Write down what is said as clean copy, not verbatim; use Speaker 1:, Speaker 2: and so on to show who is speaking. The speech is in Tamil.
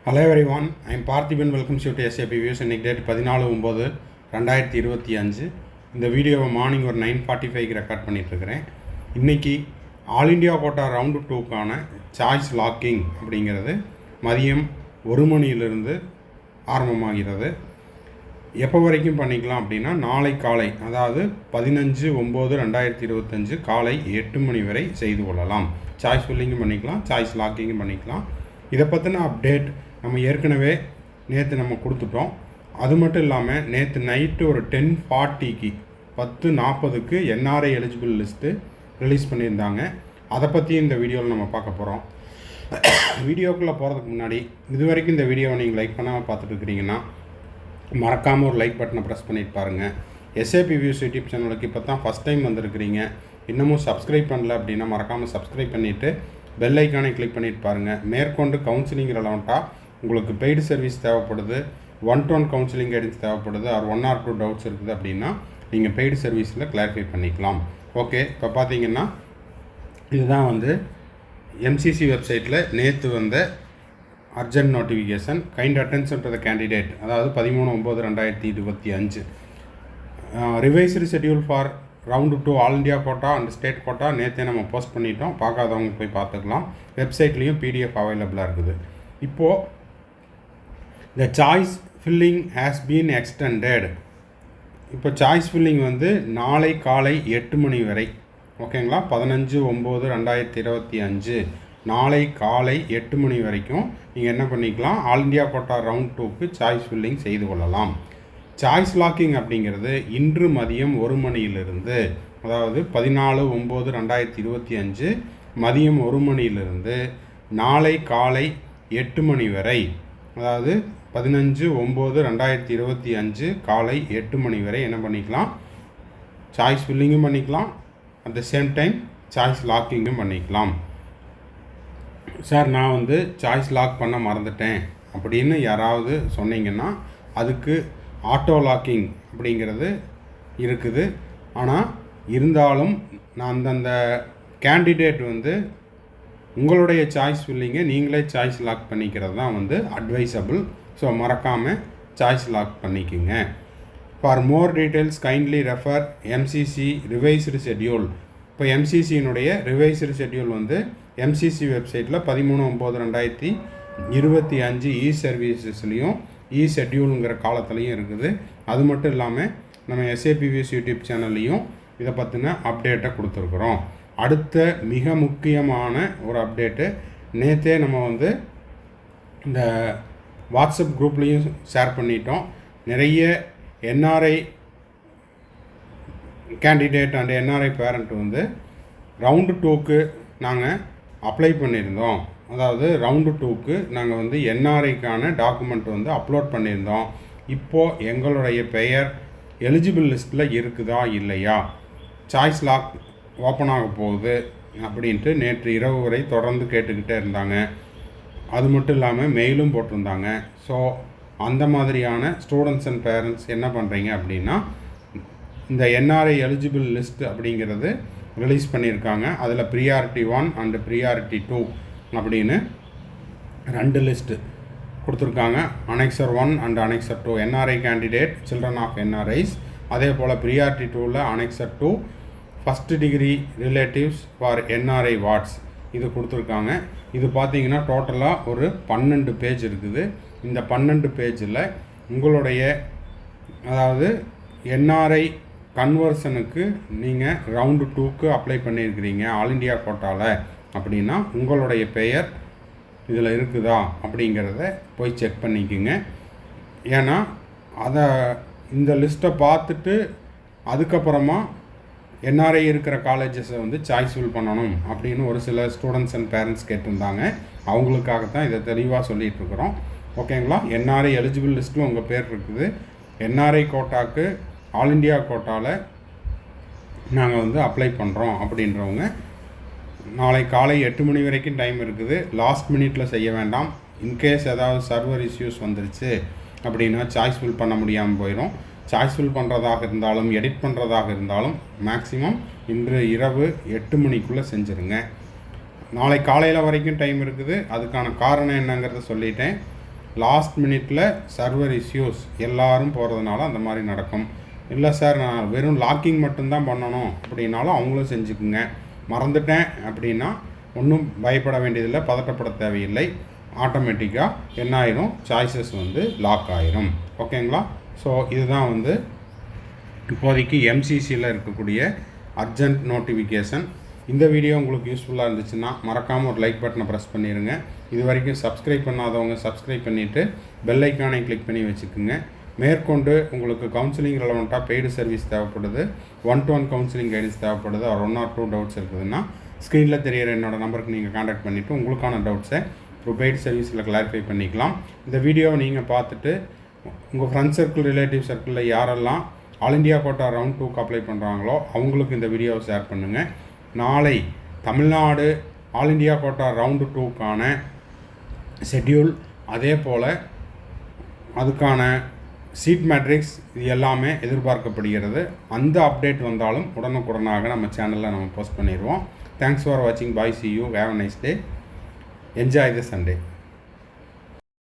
Speaker 1: Hello everyone, I am Parthiban. Welcome you to SAP Views. இன்னைக்கு டேட் 14/9/2025. இந்த வீடியோவை மார்னிங் ஒரு 9:45 ரெக்கார்ட் பண்ணிகிட்ருக்கிறேன். இன்றைக்கி ஆல் இண்டியா கோட்டா ரவுண்டு 2க்கான சாய்ஸ் லாக்கிங் அப்படிங்கிறது மதியம் 1 மணியிலிருந்து ஆரம்பமாகிறது. எப்போ வரைக்கும் பண்ணிக்கலாம் அப்படின்னா நாளை காலை, அதாவது 15/9/2025 காலை 8 மணி வரை செய்து கொள்ளலாம். சாய்ஸ் ஃபில்லிங்கும் பண்ணிக்கலாம், சாய்ஸ் லாக்கிங்கும் பண்ணிக்கலாம். இதை பற்றின அப்டேட் நம்ம ஏற்கனவே நேற்று நம்ம கொடுத்துட்டோம். அது மட்டும் இல்லாமல் நேற்று நைட்டு ஒரு 10:40க்கு 10:40க்கு என்ஆர்ஐ எலிஜிபிள் லிஸ்ட்டு ரிலீஸ் பண்ணியிருந்தாங்க. அதை பற்றி இந்த வீடியோவில் நம்ம பார்க்க போகிறோம். வீடியோக்குள்ளே போகிறதுக்கு முன்னாடி இது வரைக்கும் இந்த வீடியோவை நீங்கள் லைக் பண்ணாமல் பார்த்துட்டு இருக்கிறீங்கன்னா மறக்காமல் ஒரு லைக் பட்டனை ப்ரெஸ் பண்ணிட்டு பாருங்கள். SAP Views யூடியூப் சேனலுக்கு இப்போ தான் ஃபஸ்ட் டைம் வந்திருக்கிறீங்க, இன்னமும் சப்ஸ்கிரைப் பண்ணல அப்படின்னா மறக்காமல் சப்ஸ்கிரைப் பண்ணிவிட்டு பெல் ஐக்கானை கிளிக் பண்ணிட்டு பாருங்கள். மேற்கொண்டு கவுன்சிலிங் ரெலவெண்ட்டாக உங்களுக்கு பெய்டு சர்வீஸ் தேவைப்படுது, 1-to-1 கவுன்சிலிங் கைடன்ஸ் தேவைப்படுது, ஆர் 1 or 2 டவுட்ஸ் இருக்குது அப்படின்னா நீங்கள் பெய்டு சர்வீஸில் கிளாரிஃபை பண்ணிக்கலாம். ஓகே, இப்போ பார்த்தீங்கன்னா இதுதான் MCC வெப்சைட்டில் நேற்று வந்த urgent notification. Kind attention to the candidate, அதாவது 13/9/2025 revised schedule for round 2 all India quota and state quota நேற்றே நம்ம போஸ்ட் பண்ணிட்டோம். பார்க்காதவங்க போய் பார்த்துக்கலாம். வெப்சைட்லேயும் PDF அவைலபிளாக இருக்குது. இப்போது the choice filling has been extended. இப்போ சாய்ஸ் ஃபில்லிங் நாளை காலை 8 மணி வரை, ஓகேங்களா, 15/9/2025 நாளை காலை 8 மணி வரைக்கும் நீங்கள் என்ன பண்ணிக்கலாம், ஆல் இண்டியா கோட்டா ரவுண்ட் 2க்கு சாய்ஸ் ஃபில்லிங் செய்து கொள்ளலாம். சாய்ஸ் லாக்கிங் அப்படிங்கிறது இன்று மதியம் 1 மணியிலிருந்து, அதாவது 14/9/2025 மதியம் 1 மணியிலிருந்து நாளை காலை 8 மணி வரை, அதாவது 15/9/2025 காலை 8 மணி வரை என்ன பண்ணிக்கலாம், சாய்ஸ் ஃபில்லிங்கும் பண்ணிக்கலாம், at the same time choice லாக்கிங்கும் பண்ணிக்கலாம். சார் நான் சாய்ஸ் லாக் பண்ண மறந்துட்டேன் அப்படின்னு யாராவது சொன்னீங்கன்னா அதுக்கு ஆட்டோ லாக்கிங் அப்படிங்கிறது இருக்குது. ஆனால் இருந்தாலும் நான் அந்தந்த கேண்டிடேட் உங்களுடைய சாய்ஸ் ஃபில்லிங்கை நீங்களே சாய்ஸ் லாக் பண்ணிக்கிறது தான் அட்வைசபிள். ஸோ மறக்காமல் சாய்ஸ் லாக் பண்ணிக்கோங்க. For more details kindly refer MCC revised schedule. இப்போ MCCயினுடைய ரிவைஸ்டு ஷெட்யூல் MCC வெப்சைட்டில் 13/9/2025 சர்வீசஸ்லேயும் ஷெட்யூலுங்கிற காலத்துலேயும் இருக்குது. அது மட்டும் இல்லாமல் நம்ம SAP Views யூடியூப் சேனல்லையும் இதை பற்றின அப்டேட்டை கொடுத்துருக்குறோம். அடுத்த மிக முக்கியமான ஒரு அப்டேட்டு நேற்றே நம்ம இந்த வாட்ஸ்அப் குரூப்லேயும் ஷேர் பண்ணிட்டோம். நிறைய NRI candidate and NRI parent round 2க்கு நாங்கள் அப்ளை பண்ணியிருந்தோம். அதாவது ரவுண்டு 2க்கு நாங்கள் NRIக்கான டாக்குமெண்ட் அப்லோட் பண்ணியிருந்தோம். இப்போது எங்களுடைய பெயர் எலிஜிபிள் லிஸ்ட்டில் இருக்குதா இல்லையா, சாய்ஸ் லாக் ஓப்பன் ஆக போகுது அப்படின்ட்டு நேற்று இரவு வரை தொடர்ந்து கேட்டுக்கிட்டே இருந்தாங்க. அது மட்டும் இல்லாமல் மெயிலும் போட்டிருந்தாங்க. ஸோ அந்த மாதிரியான ஸ்டூடெண்ட்ஸ் அண்ட் பேரண்ட்ஸ் என்ன பண்ணுறீங்க அப்படின்னா, இந்த NRI எலிஜிபிள் லிஸ்ட் அப்படிங்கிறது ரிலீஸ் பண்ணியிருக்காங்க. அதில் ப்ரியாரிட்டி 1 அண்ட் ப்ரியாரிட்டி 2 அப்படின்னு 2 லிஸ்ட்டு கொடுத்துருக்காங்க. Annexure 1 and annexure 2 NRI candidate children of NRIs. அதே போல் ப்ரியாரிட்டி 2ல் annexure 2 first degree relatives for NRI wards இது கொடுத்துருக்காங்க. இது பார்த்திங்கன்னா டோட்டலாக ஒரு 12 பேஜ் இருக்குது. இந்த 12 பேஜில் உங்களுடைய, அதாவது NRI கன்வர்ஷனுக்கு நீங்கள் ரவுண்டு 2க்கு அப்ளை பண்ணியிருக்கிறீங்க ஆல் இண்டியா கோட்டாவில் அப்படின்னா உங்களுடைய பெயர் இதில் இருக்குதா அப்படிங்கிறத போய் செக் பண்ணிக்கோங்க. ஏன்னா அதை இந்த லிஸ்ட்டை பார்த்துட்டு அதுக்கப்புறமா NRI இருக்கிற காலேஜஸை சாய்ஸ் ஃபில் பண்ணணும் அப்படின்னு ஒரு சில ஸ்டூடெண்ட்ஸ் அண்ட் பேரண்ட்ஸ் கேட்டிருந்தாங்க. அவங்களுக்காகத்தான் இதை தெளிவாக சொல்லிகிட்ருக்குறோம். ஓகேங்களா, NRI எலிஜிபிள் லிஸ்ட்டில் உங்கள் பேர் இருக்குது. NRI கோட்டாக்கு ஆல் இண்டியா கோட்டாவில் நாங்கள் அப்ளை பண்ணுறோம் அப்படின்றவங்க நாளை காலை 8 மணி வரைக்கும் டைம் இருக்குது. லாஸ்ட் மினிட்டில் செய்ய வேண்டாம். இன்கேஸ் ஏதாவது சர்வர் இஷ்யூஸ் வந்துருச்சு அப்படின்னா சாய்ஸ் ஃபில் பண்ண முடியாமல் போயிடும். சாய்ஸ் ஃபில் பண்ணுறதாக இருந்தாலும் எடிட் பண்ணுறதாக இருந்தாலும் மேக்ஸிமம் இன்று இரவு 8 மணிக்குள்ளே செஞ்சுருங்க. நாளை காலையில் வரைக்கும் டைம் இருக்குது. அதுக்கான காரணம் என்னங்கிறத சொல்லிட்டேன். லாஸ்ட் மினிட்டில் சர்வர் இஷ்யூஸ் எல்லோரும் போகிறதுனால அந்த மாதிரி நடக்கும். இல்லை சார் நான் வெறும் லாக்கிங் மட்டும்தான் பண்ணணும் அப்படின்னாலும் அவங்களும் செஞ்சுக்குங்க. மறந்துட்டேன் அப்படின்னா ஒன்றும் பயப்பட வேண்டியதில்லை, பதட்டப்பட தேவையில்லை. ஆட்டோமேட்டிக்காக என்ன ஆயிரும், சாய்ஸஸ் வந்து லாக் ஆயிரும். ஓகேங்களா? ஸோ இதுதான் வந்து இப்போதைக்கு எம்சிசியில் இருக்கக்கூடிய அர்ஜென்ட் நோட்டிஃபிகேஷன். இந்த வீடியோ உங்களுக்கு யூஸ்ஃபுல்லாக இருந்துச்சுன்னா மறக்காமல் ஒரு லைக் பட்டனை ப்ரெஸ் பண்ணிடுங்க. இது வரைக்கும் சப்ஸ்கிரைப் பண்ணாதவங்க சப்ஸ்கிரைப் பண்ணிவிட்டு பெல் ஐக்கானை கிளிக் பண்ணி வச்சுக்கோங்க. மேற்கொண்டு உங்களுக்கு கவுன்சிலிங் ரெலவெண்ட்டாக பெய்டு சர்வீஸ் தேவைப்படுது, 1-to-1 கவுன்சிலிங் கைடன்ஸ் தேவைப்படுது, ஒரு 1 or 2 டவுட்ஸ் இருக்குதுன்னா ஸ்க்ரீனில் தெரியிற என்னோடய நம்பருக்கு நீங்கள் கான்டாக்ட் பண்ணிவிட்டு உங்களுக்கான டவுட்ஸை ஒரு பெய்டு சர்வீஸில் கிளாரிஃபை பண்ணிக்கலாம். இந்த வீடியோவை நீங்கள் பார்த்துட்டு உங்கள் ஃப்ரெண்ட்ஸ் சர்க்கிள், ரிலேட்டிவ் சர்க்கிளில் யாரெல்லாம் ஆல் இண்டியா கோட்டா ரவுண்ட் 2க்கு அப்ளை பண்ணுறாங்களோ அவங்களுக்கு இந்த வீடியோவை ஷேர் பண்ணுங்கள். நாளை Tamil Nadu all India quota round 2க்கான ஷெட்யூல், அதே போல் அதுக்கான சீட் மேட்ரிக்ஸ் இது எல்லாமே எதிர்பார்க்கப்படுகிறது. அந்த அப்டேட் வந்தாலும் உடனுக்குடனாக நம்ம சேனலில் நம்ம போஸ்ட் பண்ணிடுவோம். தேங்க்ஸ் ஃபார் வாட்சிங். பாய், see you, have a nice day, enjoy the Sunday.